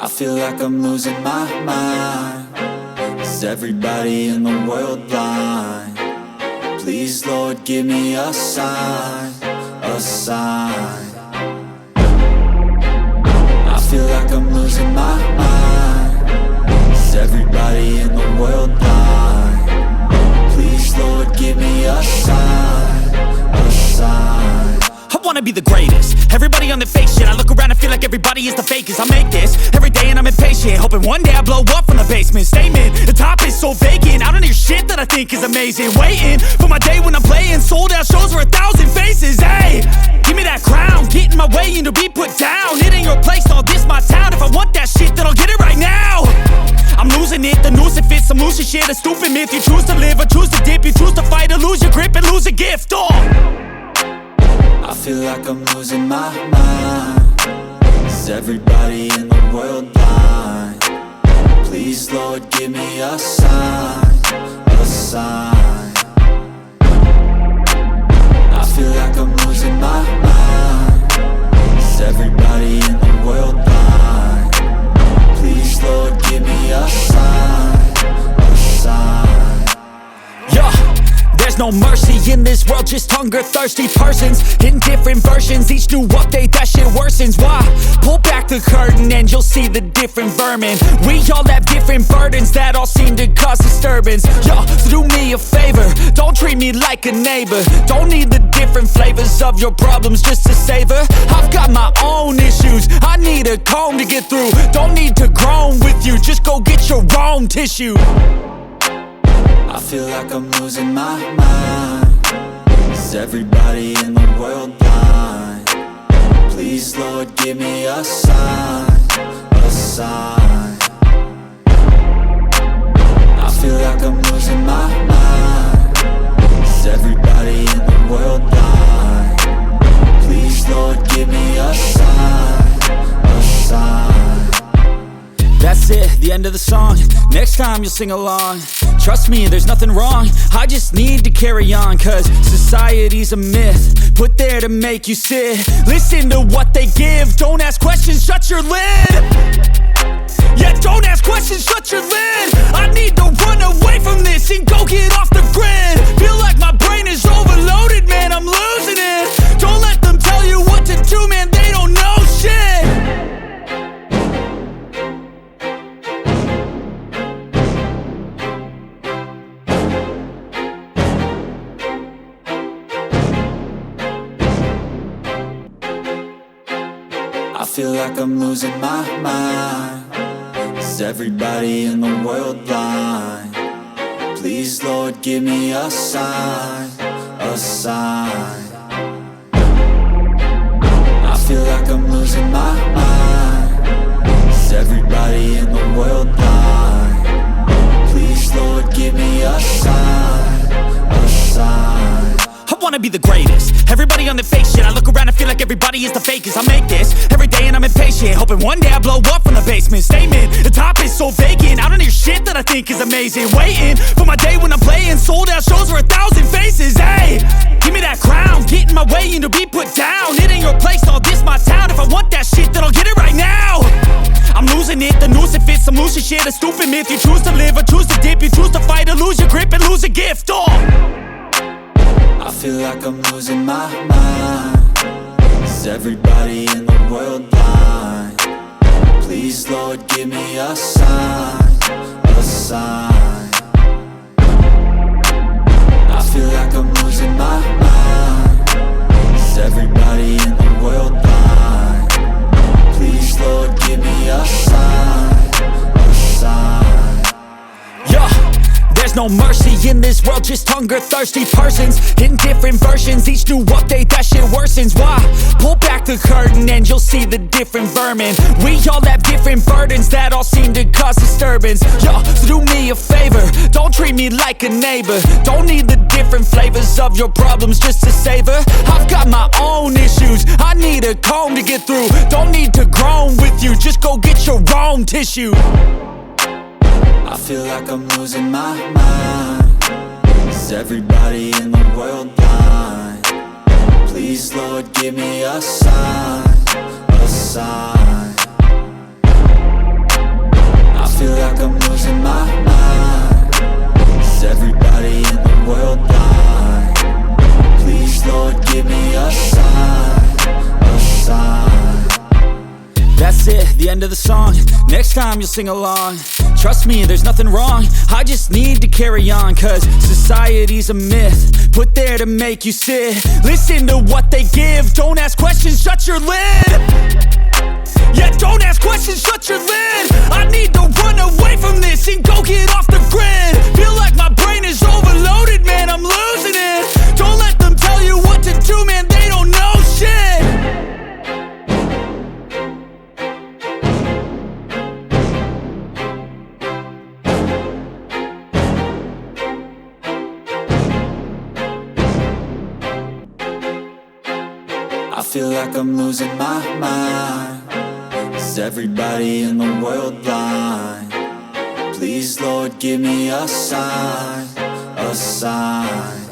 I feel like I'm losing my mind. Is everybody in the world blind? Please, Lord, give me a sign, a sign. I feel like I'm losing my mind. Is everybody in the world blind? Please, Lord, give me a sign, a sign. I wanna be the greatest. Everybody on the fake shit. I look around and feel like everybody is the fakest. I make this every day and I'm impatient, hoping one day I blow up from the basement. Statement, the top is so vacant. I don't hear shit that I think is amazing. Waiting for my day when I'm playing sold out shows for 1,000 faces. Hey, give me that crown, get in my way and to be put down. It ain't your place, all this my town. If I want that shit, then I'll get it right now. I'm losing it, the noose it fits. I'm losing shit, a stupid myth. You choose to live or choose to dip. You choose to fight or lose your grip and lose a gift. I feel like I'm losing my mind. Is everybody in the world blind? Please, Lord, give me a sign, a sign. I feel like I'm losing my mind. Is everybody in the world blind? Please, Lord, give me a sign, a sign. Yeah. There's no mercy in this world, just hunger-thirsty persons in different versions. Each new update, that shit worsens. Why? Pull back the curtain and you'll see the different vermin. We all have different burdens that all seem to cause disturbance. Yo, so do me a favor, don't treat me like a neighbor. Don't need the different flavors of your problems just to savor. I've got my own issues, I need a comb to get through. Don't need to groan with you, just go get your own tissue. I feel like I'm losing my mind. Is everybody in the world blind? Please, Lord, give me a sign, a sign. I feel like I'm losing my mind. Is everybody in the world blind? Please, Lord, give me a sign, a sign. That's it, the end of the song. Next time you'll sing along. Trust me, there's nothing wrong. I just need to carry on, cause society's a myth put there to make you sit. Listen to what they give. Don't ask questions, shut your lid. Yeah, don't ask questions, shut your lid. I need to run away from this and go get off the grid. Feel like my brain is overloaded, man, I'm losing it. Don't let them tell you what to do, man, they don't know shit. I feel like I'm losing my mind. Is everybody in the world blind? Please, Lord, give me a sign, a sign. I feel like I'm losing my mind. Is everybody in the world blind? Please, Lord, give me a sign, a sign. I wanna be the greatest. Everybody on the fake shit. I look around and feel like everybody is the fakest. I make this every day and I'm impatient, hoping one day I blow up from the basement. Statement, the top is so vacant. I don't hear shit that I think is amazing. Waiting for my day when I'm playing sold out shows for 1,000 faces. Hey, give me that crown, get in my way and to be put down. It ain't your place, all this my town. If I want that shit, then I'll get it right now. I'm losing it, the noose it fits. I'm losing shit, a stupid myth. You choose to live or choose to dip. You choose to fight or lose your grip and lose a gift. I feel like I'm losing my mind. Is everybody in the world blind? Please, Lord, give me a sign, a sign. I feel like I'm losing my mind. Is everybody in the world blind? Please, Lord, give me a sign, a sign. Yeah. There's no mercy in this world, just hunger-thirsty persons in different versions. Each new update, that shit worsens. Why? Pull back the curtain and you'll see the different vermin. We all have different burdens that all seem to cause disturbance. Yo, so do me a favor, don't treat me like a neighbor. Don't need the different flavors of your problems just to savor. I've got my own issues, I need a comb to get through. Don't need to groan with you, just go get your own tissue. I feel like I'm losing my mind. Is everybody in the world blind? Please, Lord, give me a sign, a sign. That's it, the end of the song. Next time you'll sing along. Trust me, there's nothing wrong. I just need to carry on, cause society's a myth put there to make you sit. Listen to what they give. Don't ask questions, shut your lid. Yeah, don't ask questions, shut your lid. I need to run away from this and go get off the grid. Feel like my brain is overloaded, man, I'm losing it. Don't let them tell you what to do, man, they don't know shit. I feel like I'm losing my mind. Is everybody in the world blind? Please, Lord, give me a sign, a sign.